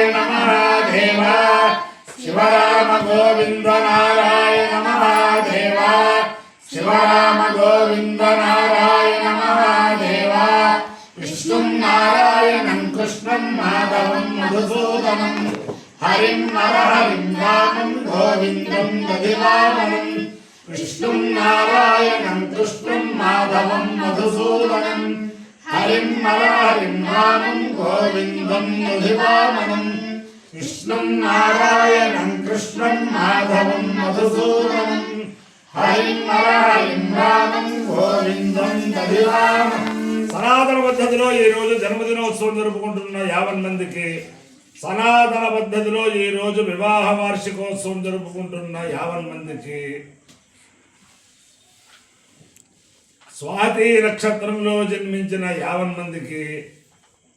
नमः देव शिवराम गोविंद नारायण महादेव शिवराम गोविंद नारायण महादेव विष्णुं नारायणं कृष्णं माधवं मधुसूदनं हरिं नरहरिं रामं गोविन्दं दधिवामनं विष्णुं नारायणं कृष्णं माधवं मधुसूदनं हरिं नरहरिं रामं गोविन्दं दधिवामनं विष्णुं नारायणं कृष्णं माधवं मधुसूदनं हरिं नरहरिं रामं गोविन्दं दधिवामनं। సనాతన పద్ధతిలో ఈరోజు జన్మదినోత్సవం జరుపుకుంటున్న 50 మందికి, సనాతన పద్ధతిలో ఈరోజు వివాహ వార్షికోత్సవం జరుపుకుంటున్న 50 మందికి, స్వాతి నక్షత్రంలో జన్మించిన 50 మందికి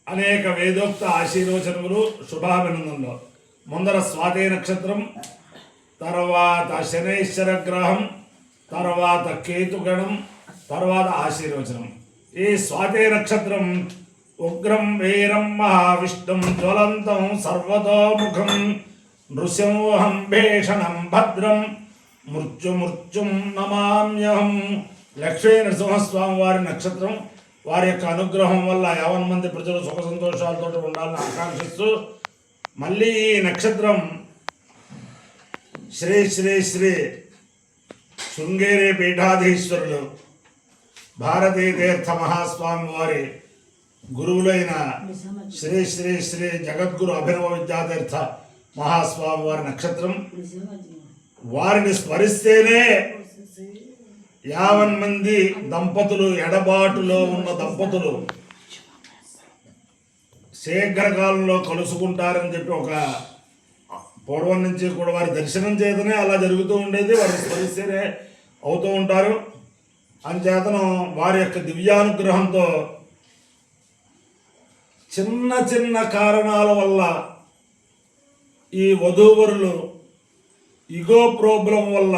అనేక వేదోక్త ఆశీర్వచనములు, శుభాభినందనలు. ముందర స్వాతి నక్షత్రం, తర్వాత శనైశ్వర గ్రహం, తర్వాత కేతుగణం, తర్వాత ఆశీర్వచనం. ఈ స్వాతి నక్షత్రం ఉగ్రం వీరం మహావిష్ణుం జ్వలంతం సర్వతోముఖం నృసింహం భీషణం భద్రం మృత్యుమృత్యుం నమామ్యహం. లక్ష్మీ నరసింహస్వామి వారి నక్షత్రం. వారి యొక్క అనుగ్రహం వల్ల 50 మంది ప్రజలు సుఖ సంతోషాలతో ఉండాలని ఆకాంక్షిస్తూ, మళ్ళీ ఈ నక్షత్రం శ్రీ శ్రీ శ్రీ శృంగేరి పీఠాధీశ్వరులు భారతీ తీర్థ మహాస్వామి వారి గురువులైన శ్రీ శ్రీ శ్రీ జగద్గురు అభినవ విద్యాతీర్థ మహాస్వామి వారి నక్షత్రం. వారిని స్మరిస్తేనే 50 మంది దంపతులు, ఎడబాటులో ఉన్న దంపతులు శీఘ్రకాలంలో కలుసుకుంటారని చెప్పి ఒక పూర్వం నుంచి కూడా వారి దర్శనం చేతనే అలా జరుగుతూ ఉండేది. వారిని స్మరిస్తేనే అవుతూ ఉంటారు. అంచేతను వారి యొక్క దివ్యానుగ్రహంతో చిన్న చిన్న కారణాల వల్ల ఈ వధూవరులు ఇగో ప్రాబ్లం వల్ల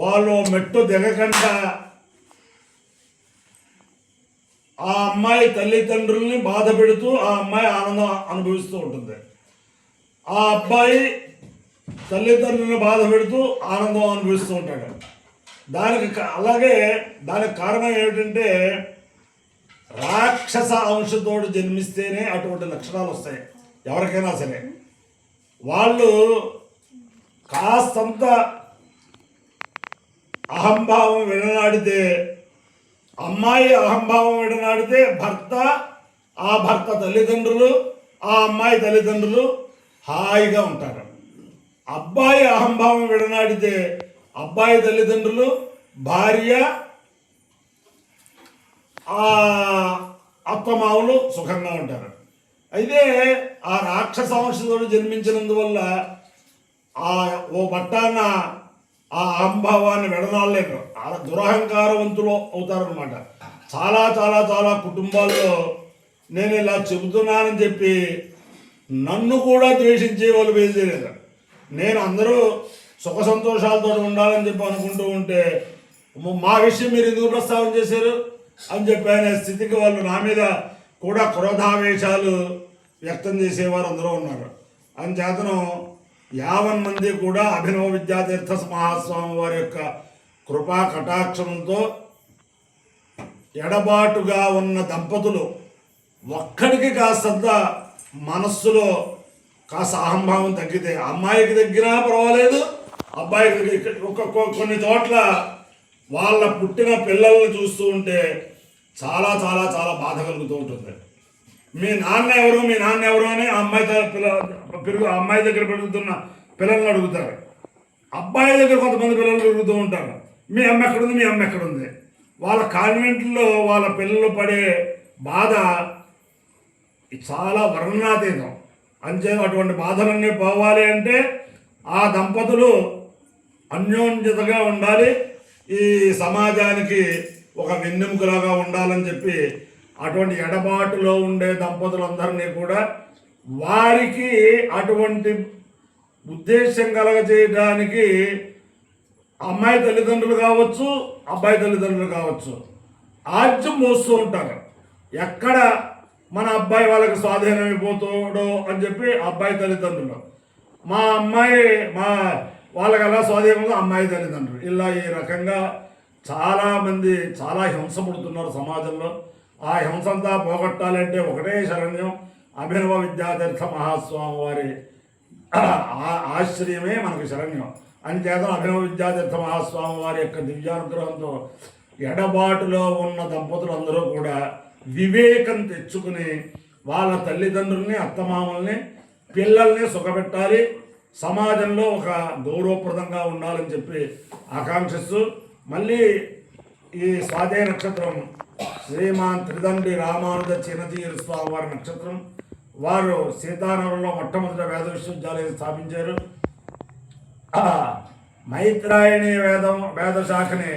వాళ్ళు మెట్టు దిగకుండా ఆ అమ్మాయి తల్లిదండ్రుల్ని బాధ పెడుతూ ఆ అమ్మాయి ఆనందం అనుభవిస్తూ ఉంటుంది. ఆ అబ్బాయి తల్లిదండ్రులను బాధ పెడుతూ ఆనందం అనుభవిస్తూ ఉంటాడు. దానికి కారణం ఏమిటంటే రాక్షస అంశతోడు జన్మిస్తేనే అటువంటి లక్షణాలు వస్తాయి ఎవరికైనా సరే. వాళ్ళు కాస్తంత అహంభావం విడనాడితే, అమ్మాయి అహంభావం విడనాడితే ఆ భర్త తల్లిదండ్రులు, ఆ అమ్మాయి తల్లిదండ్రులు హాయిగా ఉంటారు. అబ్బాయి అహంభావం విడనాడితే అబ్బాయి తల్లిదండ్రులు, భార్య, అత్తమావులు సుఖంగా ఉంటారు. అయితే ఆ రాక్షస వంశంతో జన్మించినందువల్ల ఓ పట్టాన ఆ అహంభావాన్ని విడనాడలేరు. దురహంకారవంతులు అవుతారనమాట. చాలా చాలా చాలా కుటుంబాల్లో నేను ఇలా చెబుతున్నానని చెప్పి నన్ను కూడా ద్వేషించే వాళ్ళు బయలుదేరారు. నేను అందరూ సుఖ సంతోషాలతో ఉండాలని చెప్పి అనుకుంటూ ఉంటే మా విషయం మీరు ఎందుకు ప్రస్తావన చేశారు అని చెప్పి అనే స్థితికి వాళ్ళు నా మీద కూడా క్రోధావేశాలు వ్యక్తం చేసేవారు అందరూ ఉన్నారు. అందుచేతను 50 మంది కూడా అభినవ విద్యాతీర్థ మహాస్వామి వారి యొక్క కృపా కటాక్షంతో ఎడబాటుగా ఉన్న దంపతులు ఒక్కడికి కాస్తంత మనస్సులో కాస్త అహంభావం తగ్గితే, అమ్మాయికి తగ్గినా పర్వాలేదు, అబ్బాయికి కొన్ని చోట్ల వాళ్ళ పుట్టిన పిల్లల్ని చూస్తూ ఉంటే చాలా చాలా చాలా బాధ కలుగుతూ ఉంటుంది. మీ నాన్న ఎవరు అని అమ్మాయి దగ్గర పెరుగుతున్న పిల్లల్ని అడుగుతారు. అబ్బాయి దగ్గర కొంతమంది పిల్లలు పెరుగుతూ ఉంటారు. మీ అమ్మ ఎక్కడుంది? వాళ్ళ కాన్వెంట్లో వాళ్ళ పిల్లలు పడే బాధ చాలా వర్ణనాతీతం. అంతే అటువంటి బాధలన్నీ పోవాలి అంటే ఆ దంపతులు అన్యోన్యతగా ఉండాలి, ఈ సమాజానికి ఒక వెన్నెముకలాగా ఉండాలని చెప్పి అటువంటి ఎడబాటులో ఉండే దంపతులందరినీ కూడా వారికి అటువంటి ఉద్దేశం కలగజేయడానికి అమ్మాయి తల్లిదండ్రులు కావచ్చు, అబ్బాయి తల్లిదండ్రులు కావచ్చు, ఆజ్యం మోస్తూ ఉంటారు. ఎక్కడ మన అబ్బాయి వాళ్ళకి స్వాధీనమైపోతాడు అని చెప్పి అబ్బాయి తల్లిదండ్రులు, మా అమ్మాయి వాళ్ళకి ఎలా స్వాధీనంగా అమ్మాయి తల్లిదండ్రులు, ఇలా ఈ రకంగా చాలామంది చాలా హింస పుడుతున్నారు సమాజంలో. ఆ హింసంతా పోగొట్టాలంటే ఒకటే శరణ్యం, అభినవ విద్యాతీర్థ మహాస్వామి వారి ఆశ్రయమే మనకు శరణ్యం. అంచేత అభినవ విద్యాతీర్థ మహాస్వామి వారి యొక్క దివ్యానుగ్రహంతో ఎడబాటులో ఉన్న దంపతులందరూ కూడా వివేకం తెచ్చుకుని వాళ్ళ తల్లిదండ్రుల్ని, అత్తమామల్ని, పిల్లల్ని సుఖపెట్టాలి, సమాజంలో ఒక గౌరవప్రదంగా ఉండాలని చెప్పి ఆకాంక్షిస్తూ, మళ్ళీ ఈ స్వాతి నక్షత్రం శ్రీమాన్ త్రిదండి రామానుజ చిన్నజీరు స్వామి వారి నక్షత్రం. వారు సీతానగరంలో మొట్టమొదటి వేద విశ్వవిద్యాలయం స్థాపించారు. మైత్రాయణి వేద శాఖని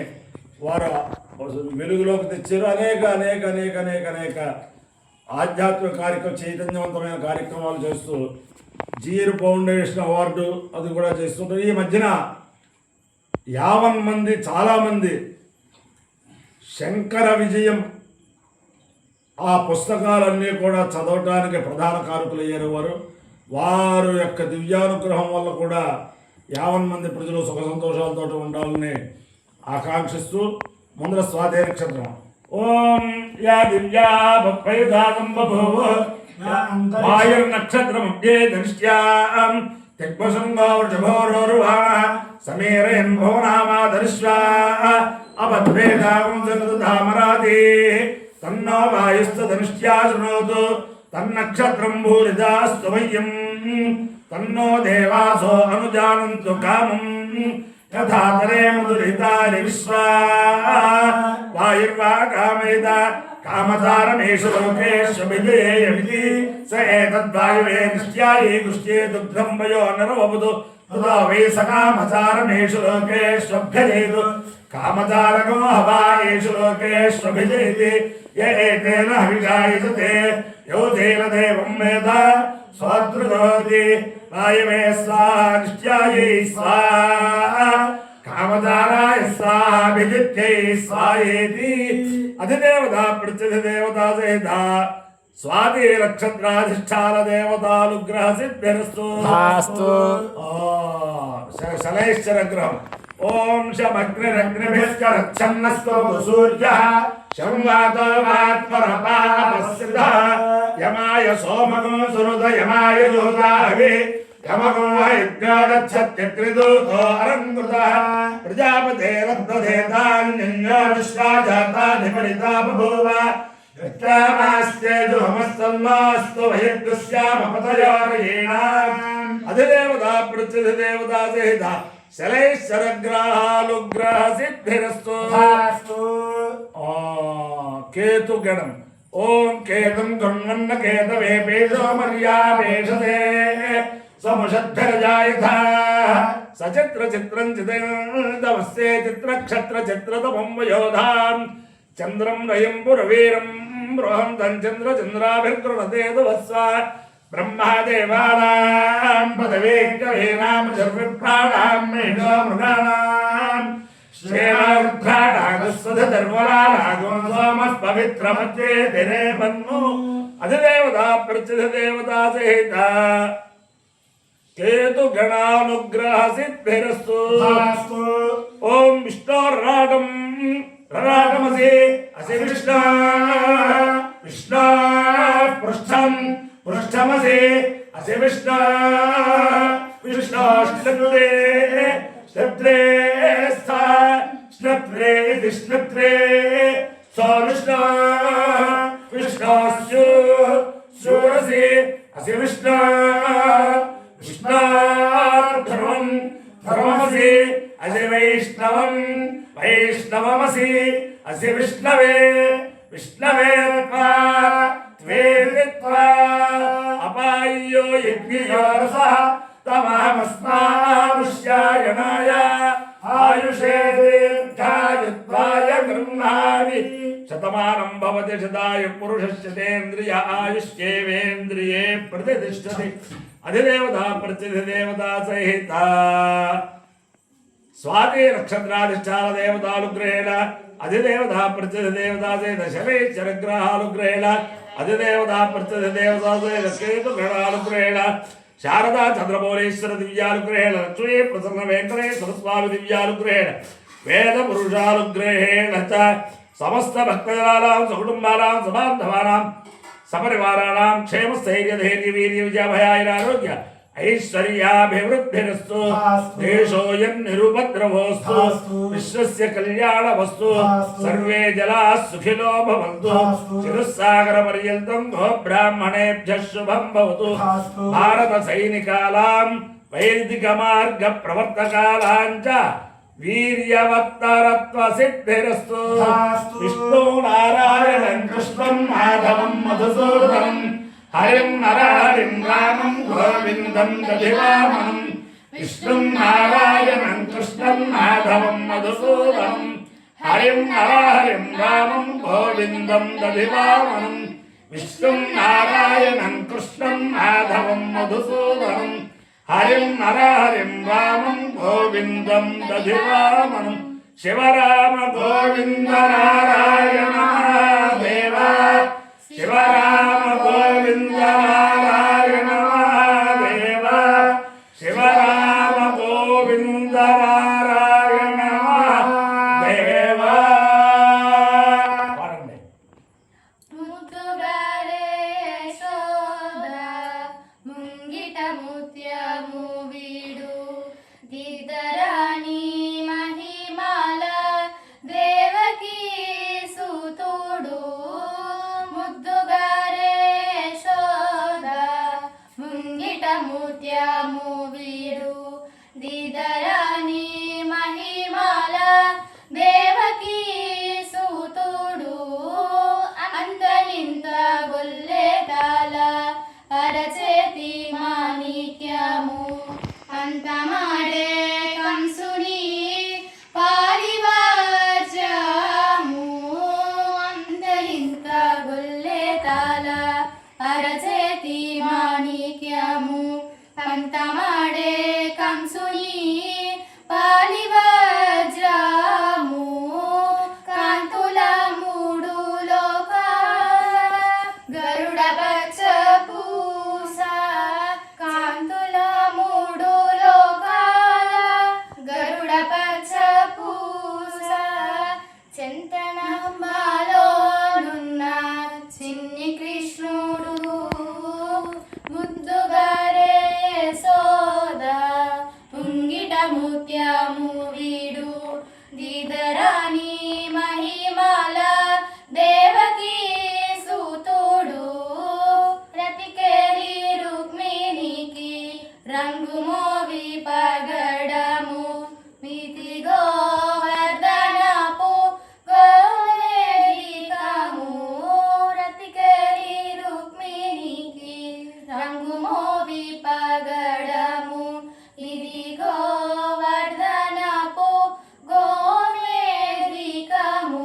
వారు వెలుగులోకి తెచ్చారు. అనేక అనేక అనేక అనేక అనేక ఆధ్యాత్మిక చైతన్యవంతమైన కార్యక్రమాలు చేస్తూ జీరు ఫౌండేషన్ అవార్డు అది కూడా చేస్తుంటారు. ఈ మధ్యన 50 మంది చాలామంది శంకర విజయం ఆ పుస్తకాలన్నీ కూడా చదవటానికి ప్రధాన కారకులు అయ్యారు వారు యొక్క దివ్యానుగ్రహం వల్ల కూడా 50 మంది ప్రజలు సుఖ సంతోషాలతో ఉండాలని ఆకాంక్షిస్తూ ముందర స్వాతి నక్షత్రం. ఓం యా దివ్యా భక్పైదాగం బభూవ వాయుర్ నక్షత్రం ధనిష్ట్యాం దిగ్వశృంగోర్జభోరోరువా సమీరయన్ భువనామాధరిష్వా అబద్వేదాగం జగదుధామరాది తన్నో వాయుస్త ధనిష్ట్యా శృణోతు తన్నక్షత్రం భూరిదాస్తు మహ్యం తన్నో దేవాసో అనుజానంతు కామం యథాతరే మధురితాని విశ్వా వాయుర్వా కామేత కామతారమేషు లోకేష్విధేయమితి స ఏతద్వాయువే నిష్ట్యాయే గుష్ట్యే దుగ్ధం వయో నరవబుదు తదో వై సకామతారమేషు లోకేష్వభ్యజేతు కామతారకో హవాయేషు లోకేష్వభిజేతి య ఏతేన హవిషాయతే యో తేన దేవం వేద స్వాతృజోతి వాయువే స్వాహా నిష్ట్యాయే స్వాహా కామదారాయ స్వాభిజిత్యై స్వాయేతి. అధిదేవత ప్రత్యధిదేవత సహిత స్వాతి నక్షత్రాధిష్టాన దేవతానుగ్రహ సిద్ధిరస్తు. శనైశ్చర గ్రహం. ఓం శమగ్నిరగ్నిభిశ్చరచ్చన్నస్తో సూర్యః శంవాతో వాత్పరపాపస్సిద్ధః యమాయ సోమగో సురుద యమాయ జోదాహి యమగో యజ్ఞాగచ్చత్యగ్నిదూతో అరంకృతః ప్రజాపతేరబ్ధదేతాన్యన్యో విశ్వాజాతాని పరితా బభూవ యత్రామాస్తేజోమస్తన్నాస్తు వయగ్స్యామపతయోరయేణాం. అధిదేవత ప్రత్యధిదేవత సహిత శలైశ్చరగ్రహాలుగ్రహ సిద్ధిరస్తు. కేతుగణం. ఓం కేతం గృణ్వన్న కేతవే పేషో మర్యాపేషతే సముషద్భిరజాయథా సచిత్ర చిత్రం చిదమస్తే చిత్రక్షత్ర చిత్రతమం వయోధాం చంద్రం రయం పురవీరం బృహంతం చంద్ర చంద్రాభిర్గృణతేదవస్వ బ్రహ్మదేవానాం పదవేకవేనాం సర్వప్రాణాం మేషో మృగాణాం శ్రేణాగస్వధర్వరాగం సోమః పవిత్రమధ్యే దినే పన్ను. అధిదేవత ప్రత్యధిదేవత సహిత కేతుగణానుగ్రహ సిద్ధిరస్తు. ఓం విష్ణోర్రాటం రరాటమసి అసి విష్ణు విష్ణు పృష్ఠం పృష్ఠమసి అసి విష్ణు విష్ణు శ్లత్రే శ్లత్రే స్థా శ్లత్రే ఇది శ్లత్రే సో విష్ణు విష్ణు శూరసి అసి విష్ణు విష్ణుర్ధర్మం ధర్మమసి అసి వైష్ణవం వైష్ణవమసి అసి విష్ణవే విష్ణవే త్వేదిత్వా అపాయ్యో యజ్ఞయో రసః తమహమస్మాముష్యాయణాయ ఆయుషే దీర్ఘాయుత్వాయ గృహ్ణామి శతమానం భవతి శతాయ పురుషస్యేంద్రియ ఆయుష్యేవేంద్రియే ప్రతిష్టతి. అధిదేవత ప్రత్యధిదేవత సహిత స్వాతి నక్షత్రాధిష్టాన దేవతానుగ్రహేణ అధిదేవత ప్రత్యధిదేవత సహిత శనైశ్చరగ్రహానుగ్రహేణ అధిదేవతా ప్రత్యధిదేవతానుగ్రహేణ శారదా చంద్రమౌళేశ్వర దివ్యానుగ్రహేణ లక్ష్మీ ప్రసన్న వెంకటేశ్వర స్వామి దివ్యానుగ్రహేణ వేద పురుషానుగ్రహేణ చ సమస్త భక్తజనానాం సకుటుంబానాం సబాంధవానాం సపరివారాణాం క్షేమ స్థైర్య ధైర్య వీర్య విజయభయాైరారోగ్య ఐశ్వర్యాభివృద్ధిరస్తు దేశోయం నిరుపద్రవోస్తు విశ్వస్య కళ్యాణమస్తు సర్వే జలాः సుఖినో భవంతు చిరుస్సాగర పర్యంతం గో బ్రాహ్మణేభ్యः శుభం భవతు భారత సైనికానాం వైదిక మార్గ ప్రవర్తకానాం చ వీర్యవత్తరత్వ సిద్ధిరస్తు విష్ణు నారాయణం కృష్ణం మాధవం మధుసూదనం హరిం నరహరిం రామం గోవిందం దధివామనం విష్ణుం నారాయణం కృష్ణం మాధవం మధుసూదనం హరిం నరహరిం రామం గోవిందం దధివామనం విష్ణుం నారాయణం కృష్ణం మాధవం మధుసూదనం హరిం నరహరిం రామం గోవిందం దధివామనం శివరామ గోవింద నారాయణ దేవ శివరామ గోవింద నారాయణ దేవ శివరామ గోవింద నారాయణ దేవ. ముంగిట ముత్యము వీడు దిదరాణి మహిమాల దేవకీ సుతుడు ముద్దుగారే శోద ముంగిట ముత్యము వీడు దిదరాణి మహిమాల దేవకీ సుతుడు అంతలింత గొల్లెతాల అరచేతి మాణిక్యము అంతమాడే కంసుని పారివాజము అంతలింత గొల్లెతాల అరచేతి మాణిక్యము అంతమాడే కంసుని పాలివజ్రము కాంతుల మూడు లోకాల గరుడ పచ్చ పూస కాంతుల మూడు లోకాల గరుడ పచ్చ పూస చింతనమ్మలోనున్న చిన్ని కృష్ణుడు ముద్దుగారే సోద ముంగిట ముత్యము వీడు దిదరాణి మహిమాల దేవకీ సుతుడు రతికేలి రుక్మిణికి రంగు మోవి పగడము మితి గోవర్ధనపు గోవేదికము రతికేలి రుక్మిణికి రంగు మోవి పగడము ఇది గోవర్ధనపు గోవేదికము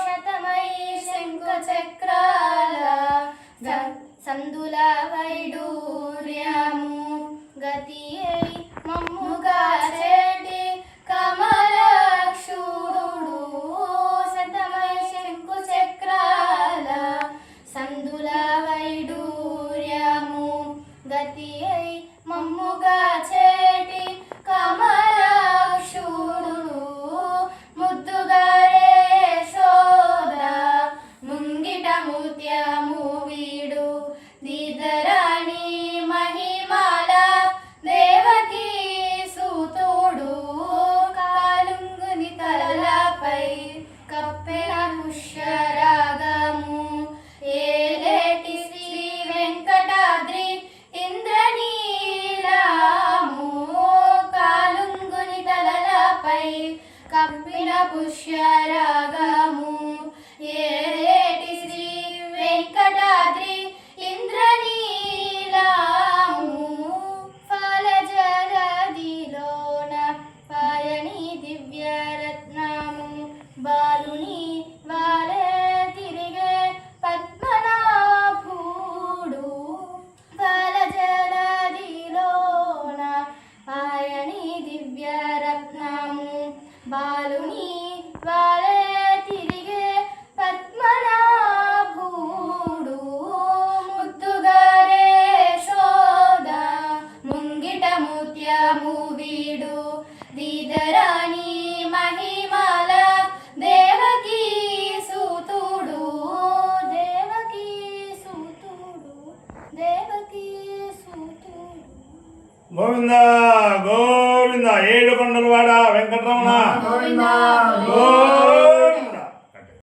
శతమై శంకు చక్రాల సందుల వైడూర్యము గతి అయి మమ్ముగా చేటి కమలక్షుడు శతమై శంకు చక్రాల సందుల వైడూర్యము గతి అయి మమ్ముగా చేటి కమలక్షుడు ముద్దుగారే శోద ముంగిట ముత్యము వీడు దిదరాణి మహిమాల దేవకీ సుతుడు కాలుంగుని తలలపై కప్పెన పుష్యరాగము ఏలేటి శ్రీ వెంకటాద్రి ఇంద్రనీలము కాలుంగుని తలలపై కప్పిన పుష్యరాగము ఏలేటి శ్రీ వెంకటాద్రి ఇంద్రనీలము ఫలజలదిలోన పాయని దివ్యరత్నము బాలుని వాలే తిరిగే పద్మనాభుడు ఫలజలదిలోన పాయని దివ్యరత్నము బాలుని వాలే తిరిగే గోవింద గోవింద ఏడు కొండలవాడ వెంకటరమణ గోవింద గోవింద